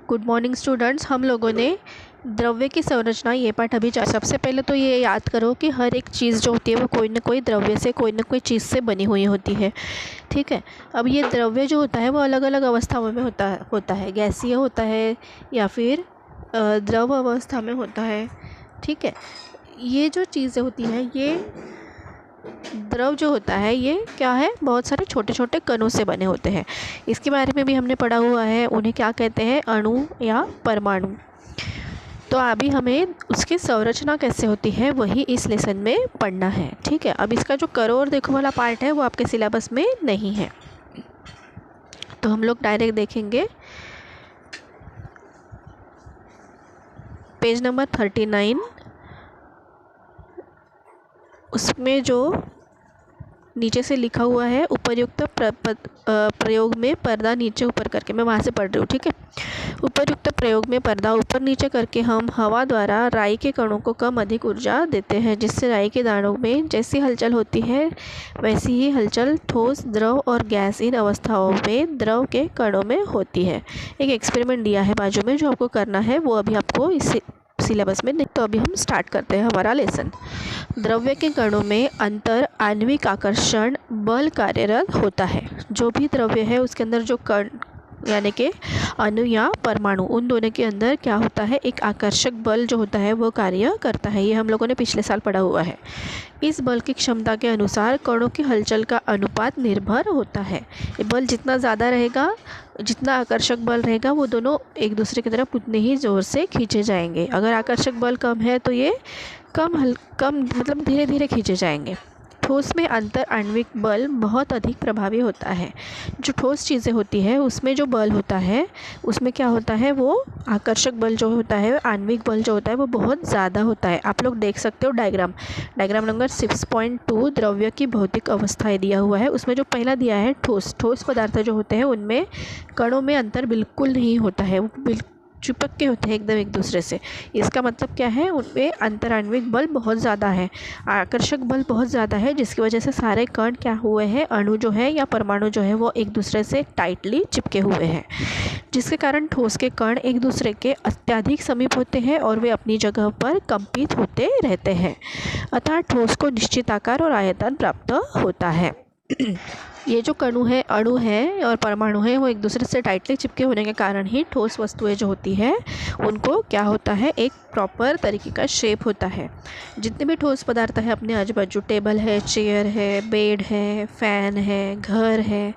Good morning students. हम लोगों ने द्रव्य की संरचना ये पाठ अभी सबसे पहले तो ये याद करो कि हर एक चीज़ जो होती है वो कोई ना कोई द्रव्य से कोई ना कोई चीज़ से बनी हुई होती है। ठीक है। अब ये द्रव्य जो होता है वो अलग अलग अवस्थाओं में होता है गैसीय होता है या फिर द्रव अवस्था में होता है। ठीक है। ये जो चीज़ें होती हैं ये द्रव जो होता है ये क्या है, बहुत सारे छोटे छोटे कणों से बने होते हैं। इसके बारे में भी हमने पढ़ा हुआ है, उन्हें क्या कहते हैं, अणु या परमाणु। तो अभी हमें उसकी संरचना कैसे होती है वही इस लेसन में पढ़ना है। ठीक है। अब इसका जो करो और देखो वाला पार्ट है वो आपके सिलेबस में नहीं है, तो हम लोग डायरेक्ट देखेंगे पेज नंबर 39। उसमें जो नीचे से लिखा हुआ है उपर्युक्त प्रयोग में पर्दा नीचे ऊपर करके, मैं वहाँ से पढ़ रही हूँ। ठीक है। उपर्युक्त प्रयोग में पर्दा ऊपर नीचे करके हम हवा द्वारा राई के कणों को कम अधिक ऊर्जा देते हैं, जिससे राई के दानों में जैसी हलचल होती है वैसी ही हलचल ठोस, द्रव और गैस इन अवस्थाओं में द्रव के कणों में होती है। एक एक्सपेरिमेंट दिया है बाजू में जो आपको करना है, वो अभी आपको इस सिलेबस में नहीं। तो अभी हम स्टार्ट करते हैं हमारा लेसन। द्रव्य के कणों में अंतर आणविक आकर्षण बल कार्यरत होता है। जो भी द्रव्य है उसके अंदर जो कण यानी कि अणु या परमाणु, उन दोनों के अंदर क्या होता है, एक आकर्षक बल जो होता है वो कार्य करता है। ये हम लोगों ने पिछले साल पढ़ा हुआ है। इस बल की क्षमता के अनुसार कणों की हलचल का अनुपात निर्भर होता है। ये बल जितना ज़्यादा रहेगा, जितना आकर्षक बल रहेगा, वो दोनों एक दूसरे की तरफ उतने ही ज़ोर से खींचे जाएंगे। अगर आकर्षक बल कम है तो ये कम मतलब धीरे धीरे खींचे जाएंगे। ठोस में अंतर आणविक बल बहुत अधिक प्रभावी होता है। जो ठोस चीज़ें होती है उसमें जो बल होता है उसमें क्या होता है, वो आकर्षक बल जो होता है, आणविक बल जो होता है वो बहुत ज़्यादा होता है। आप लोग देख सकते हो डायग्राम नंबर 6.2 द्रव्य की भौतिक अवस्थाएं दिया हुआ है। उसमें जो पहला दिया है ठोस पदार्थ जो होते हैं उनमें कणों में अंतर बिल्कुल नहीं होता है, वो चिपक के होते हैं एकदम एक दूसरे से। इसका मतलब क्या है, उनमें अंतराण्विक बल बहुत ज़्यादा है, आकर्षक बल बहुत ज़्यादा है, जिसकी वजह से सारे कण क्या हुए हैं, अणु जो है या परमाणु जो है वो एक दूसरे से टाइटली चिपके हुए हैं, जिसके कारण ठोस के कण एक दूसरे के अत्यधिक समीप होते हैं और वे अपनी जगह पर कंपित होते रहते हैं। अतः ठोस को निश्चित आकार और आयतन प्राप्त होता है। ये जो अणु है और परमाणु है वो एक दूसरे से टाइटली चिपके होने के कारण ही ठोस वस्तुएं जो होती है उनको क्या होता है, एक प्रॉपर तरीके का शेप होता है। जितने भी ठोस पदार्थ है अपने आजू बाजू, टेबल है, चेयर है, बेड है, फैन है, घर है,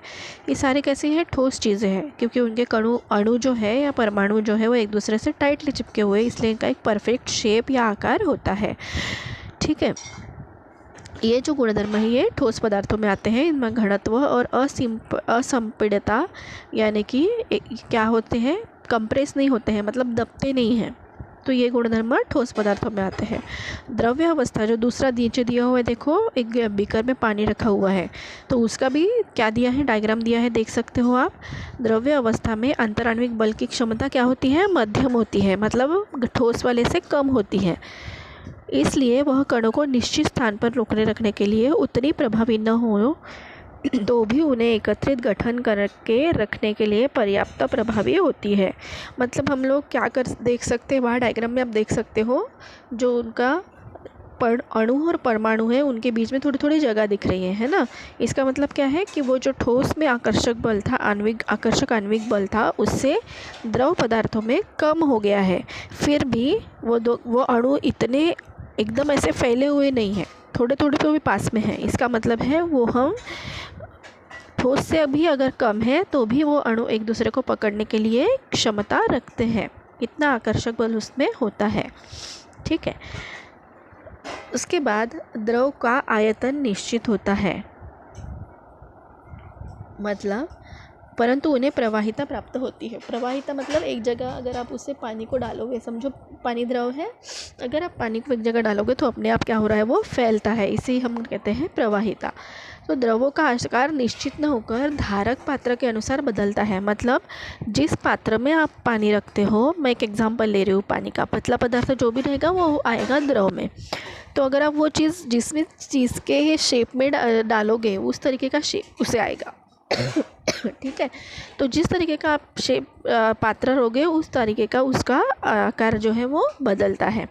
ये सारे कैसे हैं, ठोस चीज़ें हैं, क्योंकि उनके अणु जो है या परमाणु जो है वो एक दूसरे से टाइटली चिपके हुए, इसलिए इनका एक परफेक्ट शेप या आकार होता है। ठीक है। ये जो गुणधर्म है ये ठोस पदार्थों में आते हैं। इनमें घनत्व और असंपीड़ितता यानी कि क्या होते हैं, कंप्रेस नहीं होते हैं, मतलब दबते नहीं हैं। तो ये गुणधर्म ठोस पदार्थों में आते हैं। द्रव्य अवस्था जो दूसरा नीचे दिया हुआ है, देखो एक बीकर में पानी रखा हुआ है, तो उसका भी क्या दिया है, डायग्राम दिया है, देख सकते हो आप। द्रव्य अवस्था में अंतराण्विक बल की क्षमता क्या होती है, मध्यम होती है, मतलब ठोस वाले से कम होती है। इसलिए वह कणों को निश्चित स्थान पर रोकने रखने के लिए उतनी प्रभावी न हो तो भी उन्हें एकत्रित गठन करके रखने के लिए पर्याप्त प्रभावी होती है। मतलब हम लोग क्या देख सकते हैं, वहाँ डायग्राम में आप देख सकते हो जो उनका अणु और परमाणु है उनके बीच में थोड़ी थोड़ी जगह दिख रही है ना। इसका मतलब क्या है कि वो जो ठोस में आकर्षक बल था, आकर्षक आणविक बल था, उससे द्रव पदार्थों में कम हो गया है। फिर भी वो अणु इतने एकदम ऐसे फैले हुए नहीं हैं, थोड़े थोड़े तो भी पास में है। इसका मतलब है वो हम ठोस से अभी अगर कम है तो भी वो अणु एक दूसरे को पकड़ने के लिए क्षमता रखते हैं, इतना आकर्षक बल उसमें होता है। ठीक है। उसके बाद द्रव का आयतन निश्चित होता है, मतलब परंतु उन्हें प्रवाहिता प्राप्त होती है। प्रवाहिता मतलब एक जगह अगर आप उससे पानी को डालोगे, समझो पानी द्रव है, अगर आप पानी को एक जगह डालोगे तो अपने आप क्या हो रहा है, वो फैलता है, इसे हम कहते हैं प्रवाहिता। तो द्रवों का आकार निश्चित न होकर धारक पात्र के अनुसार बदलता है। मतलब जिस पात्र में आप पानी रखते हो, मैं एक एग्जांपल ले रही हूँ पानी का, पतला पदार्थ जो भी रहेगा वो आएगा द्रव में। तो अगर आप वो चीज़ जिसमें चीज़ के शेप में डालोगे उस तरीके का शेप उसे आएगा। ठीक है। तो जिस तरीके का आप शेप पात्र रोगे उस तरीके का उसका आकार जो है वो बदलता है।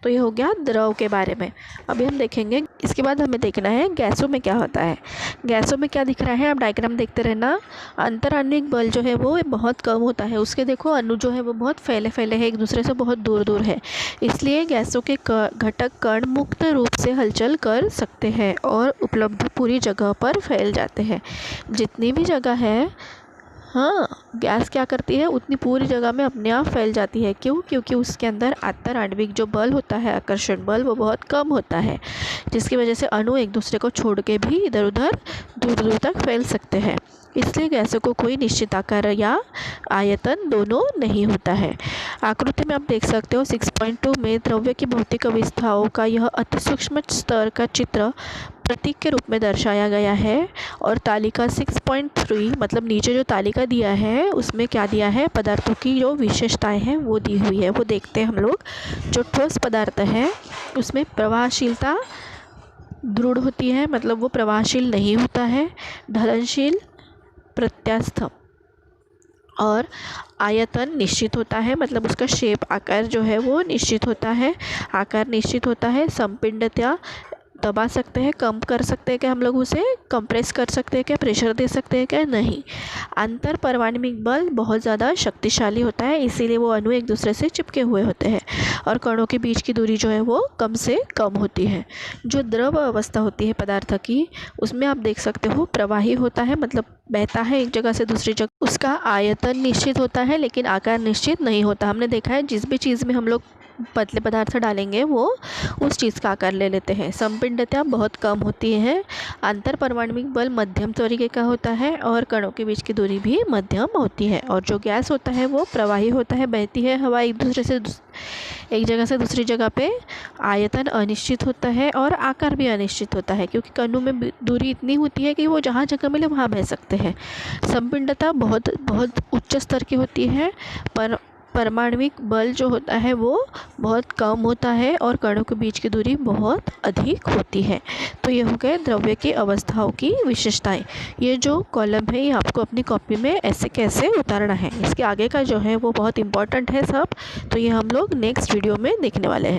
तो ये हो गया द्रव के बारे में। अभी हम देखेंगे, इसके बाद हमें देखना है गैसों में क्या होता है। गैसों में क्या दिख रहा है, आप डायग्राम देखते रहना। अंतराण्विक बल जो है वो बहुत कम होता है, उसके देखो अणु जो है वो बहुत फैले फैले हैं, एक दूसरे से बहुत दूर दूर है। इसलिए गैसों के घटक कण मुक्त रूप से हलचल कर सकते हैं और उपलब्ध पूरी जगह पर फैल जाते हैं। जितनी भी जगह है, हाँ, गैस क्या करती है उतनी पूरी जगह में अपने आप फैल जाती है। क्यों? क्योंकि उसके अंदर अंतराण्विक जो बल होता है, आकर्षण बल, वो बहुत कम होता है, जिसकी वजह से अणु एक दूसरे को छोड़ के भी इधर उधर दूर दूर तक फैल सकते हैं। इसलिए गैसों को कोई निश्चित आकार या आयतन दोनों नहीं होता है। आकृति में आप देख सकते हो 6.2 में द्रव्य की भौतिक अवस्थाओं का यह अति सूक्ष्म स्तर का चित्र प्रतीक के रूप में दर्शाया गया है। और तालिका 6.3 मतलब नीचे जो तालिका दिया है उसमें क्या दिया है, पदार्थों की जो विशेषताएं हैं वो दी हुई है, वो देखते हैं हम लोग। जो ठोस पदार्थ है उसमें प्रवाहशीलता दृढ़ होती है, मतलब वो प्रवाहशील नहीं होता है। ढलनशील, प्रत्यास्थ और आयतन निश्चित होता है, मतलब उसका शेप आकार जो है वो निश्चित होता है, आकार निश्चित होता है। संपीड्यता दबा सकते हैं, कम कर सकते हैं क्या हम लोग उसे, कंप्रेस कर सकते हैं क्या, प्रेशर दे सकते हैं क्या, नहीं। अंतर परमाणविक बल बहुत ज़्यादा शक्तिशाली होता है, इसीलिए वो अणु एक दूसरे से चिपके हुए होते हैं और कणों के बीच की दूरी जो है वो कम से कम होती है। जो द्रव अवस्था होती है पदार्थ की, उसमें आप देख सकते हो प्रवाही होता है, मतलब बहता है एक जगह से दूसरी जगह। उसका आयतन निश्चित होता है लेकिन आकार निश्चित नहीं होता। हमने देखा है जिस भी चीज़ में हम लोग पतले पदार्थ डालेंगे वो उस चीज़ का आकार ले लेते हैं। संपीड्यता बहुत कम होती है। अंतर परमाणविक बल मध्यम तरीके का होता है और कणों के बीच की दूरी भी मध्यम होती है। और जो गैस होता है वो प्रवाही होता है, बहती है हवा एक दूसरे से एक जगह से दूसरी जगह पे। आयतन अनिश्चित होता है और आकार भी अनिश्चित होता है, क्योंकि कणों में दूरी इतनी होती है कि वो जहाँ जगह मिले वहाँ बह सकते हैं। संपीड्यता बहुत बहुत उच्च स्तर की होती है, पर परमाणविक बल जो होता है वो बहुत कम होता है और कणों के बीच की दूरी बहुत अधिक होती है। तो ये हो गए द्रव्य की अवस्थाओं की विशेषताएं। ये जो कॉलम है ये आपको अपनी कॉपी में ऐसे कैसे उतारना है, इसके आगे का जो है वो बहुत इंपॉर्टेंट है सब। तो ये हम लोग नेक्स्ट वीडियो में देखने वाले हैं।